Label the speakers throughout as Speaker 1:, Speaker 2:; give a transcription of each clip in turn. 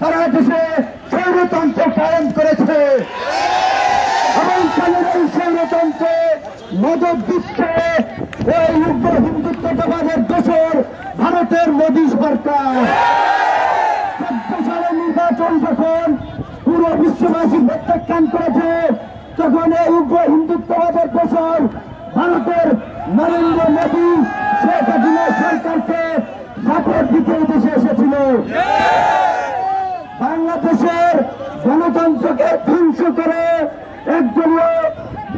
Speaker 1: তারা দেশে স্বৈরতন্ত্র কায়েম করেছে এবং এই স্বৈরতন্ত্রে মদত দিচ্ছে এই উগ্র হিন্দুত্ববাদের দোষর ভারতের মোদী সরকার। 14 সালের নির্বাচন যখন পুরো বিশ্ববাসী প্রত্যাখ্যান করেছে তখন এই উগ্র হিন্দুত্ববাদের দোষর ভারতের নরেন্দ্র মোদী শেখ হাসিনা সরকারকে সাপোর্ট দিতে দেশে এসেছিল। বাংলাদেশের গণতন্ত্রকে ধ্বংস করে একদলীয়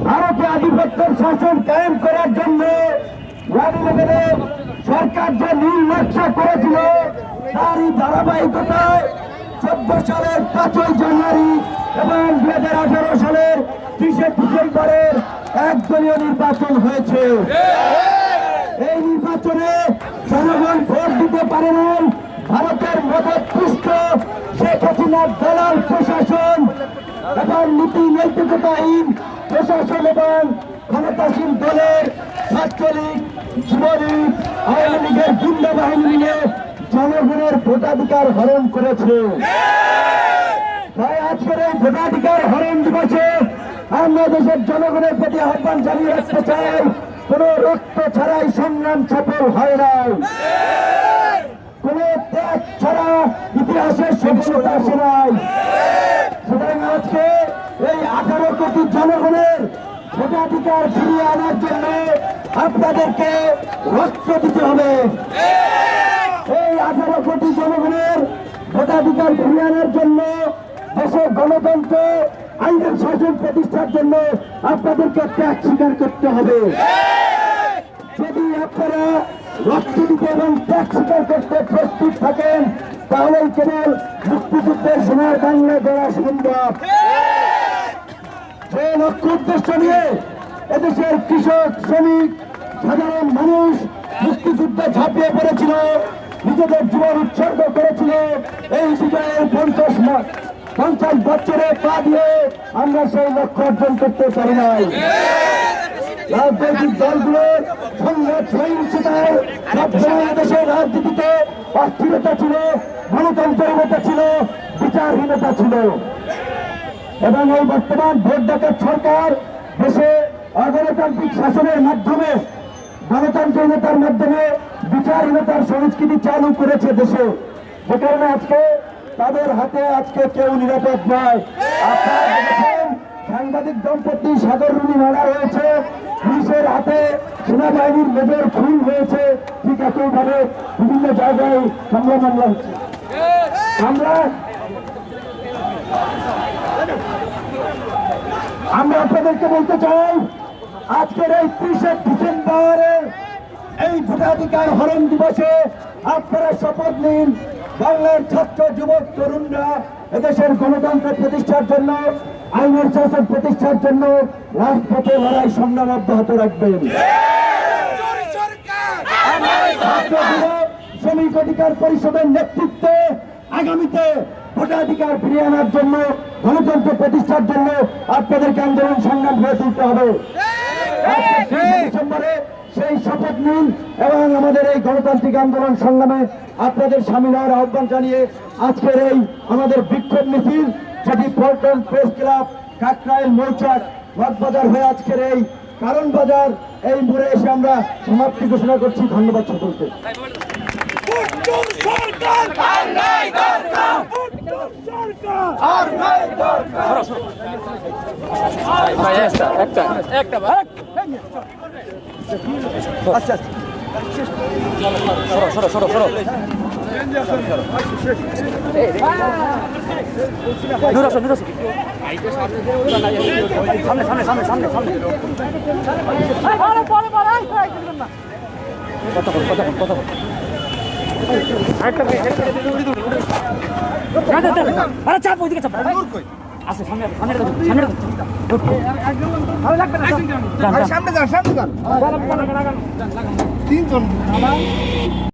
Speaker 1: ভারতে আধিপত্যের শাসন কায়েম করার জন্য সরকার যে নীল নকশা করেছিল তারই ধারাবাহিকতায় 14 সালের 5ই জানুয়ারি এবং 2018 সালের 30 ডিসেম্বরের একদলীয় নির্বাচন হয়েছে। এই নির্বাচনে জনগণ ভোট দিতে পারে নাই। ভারতের মদতপুষ্ট শেখ হাসিনার দালাল প্রশাসন এবং নীতি নৈতিকতাহীন প্রশাসন এবং ক্ষমতাসীন দলের ছাত্রলীগ, যুবলীগ, আওয়ামী লীগের গুন্ডা বাহিনী নিয়ে জনগণের ভোটাধিকার হরণ করেছে। তাই আজকের এই ভোটাধিকার হরণ দিবসে আমরা দেশের জনগণের প্রতি আহ্বান জানিয়ে রাখতে চাই, কোন রক্ত ছাড়াই সংগ্রাম সফল হয় নাই, কোন ত্যাগ ছাড়া ইতিহাসের সফলতা আসে নাই। সুতরাং আজকে এই 18 কোটি জনগণের ভোটাধিকার ফিরিয়ে আনার জন্য আপনাদেরকে রক্ত দিতে হবে। এই 18 কোটি জনগণের ভোটাধিকার ফিরিয়ে আনার জন্য দেশের গণতন্ত্র আইনের শাসন প্রতিষ্ঠার জন্য আপনাদেরকে ত্যাগ স্বীকার করতে হবে। যদি আপনারা রক্ত দিতে এবং ত্যাগ স্বীকার করতে প্রস্তুত থাকেন তাহলেই কেবল মুক্তিযুদ্ধের সোনার বাংলা গড়া সম্ভব। যে লক্ষ্য উদ্দেশ্য নিয়ে এদেশের কৃষক, শ্রমিক, সাধারণ মানুষ মুক্তিযুদ্ধে ঝাঁপিয়ে পড়েছিল, নিজেদের জীবন উৎসর্গ করেছিল, এই বিজয়ের 50 বছরে পা দিয়ে আমরা সেই লক্ষ্য অর্জন করতে পারি নাই। রাজনৈতিক দলগুলোর সংঘাত সহিংসতায় দেশের রাজনীতিতে অস্থিরতা ছিল, গণতন্ত্রহীনতা ছিল, বিচারহীনতা ছিল এবং এই বর্তমান ভোট ডাকাত সরকার দেশে অগণতান্ত্রিক শাসনের মাধ্যমে, গণতন্ত্রহীনতার মাধ্যমে বিচারহীনতার সংস্কৃতি চালু করেছে দেশে। যে কারণে আজকে তাদের হাতে আজকে কেউ নিরাপদ নয়। আপনারা দেখেছেন সাংবাদিক দম্পতি সাগর রুনি মারা হয়েছে, পুলিশের হাতে সেনাবাহিনীর মেজর খুন হয়েছে, ঠিক একইভাবে বিভিন্ন জায়গায় হামলা মামলা হচ্ছে। আমরা আপনাদেরকে বলতে চাই, আজকের এই 30 ডিসেম্বরের এই ভোটাধিকার হরণ দিবসে আপনারা শপথ নিন, বাংলার ছাত্র, যুবক, তরুণরা এদেশের গণতন্ত্র প্রতিষ্ঠার জন্য, আইনের শাসন প্রতিষ্ঠার জন্য রাজপথে লড়াই সংগ্রাম অব্যাহত রাখবেন। শ্রমিক অধিকার পরিষদের নেতৃত্বে আগামীতে ভোটাধিকার ফিরিয়ে আনার জন্য, গণতন্ত্র প্রতিষ্ঠার জন্য আপনাদেরকে আন্দোলন সংগ্রাম গড়ে তুলতে হবে। ডিসেম্বরে সেই শপথ নিন এবং আমাদের এই গণতান্ত্রিক আন্দোলন সংগ্রামে আপনাদের সামিল হওয়ার আহ্বান জানিয়ে আজকের এই আমাদের বিক্ষোভ মিছিল, যেটি পল্টন প্রেস ক্লাব, কাকরাইল, মৌচাক, বাগবাজার হয়ে আজকের এই কারণ বাজার এই মোড়ে এসে আমরা সমাপ্তি ঘোষণা করছি। ধন্যবাদ সকলকে। আচ্ছা, সরো সরো সরো সামনে সামনে সামনে সামনে সামনে কথা বল কথা বল কথা বল। আরে চাপ ওইদিকে চাপ আছে, সামনে সামনে সামনে সামনে যান সামনে যান 3 জন।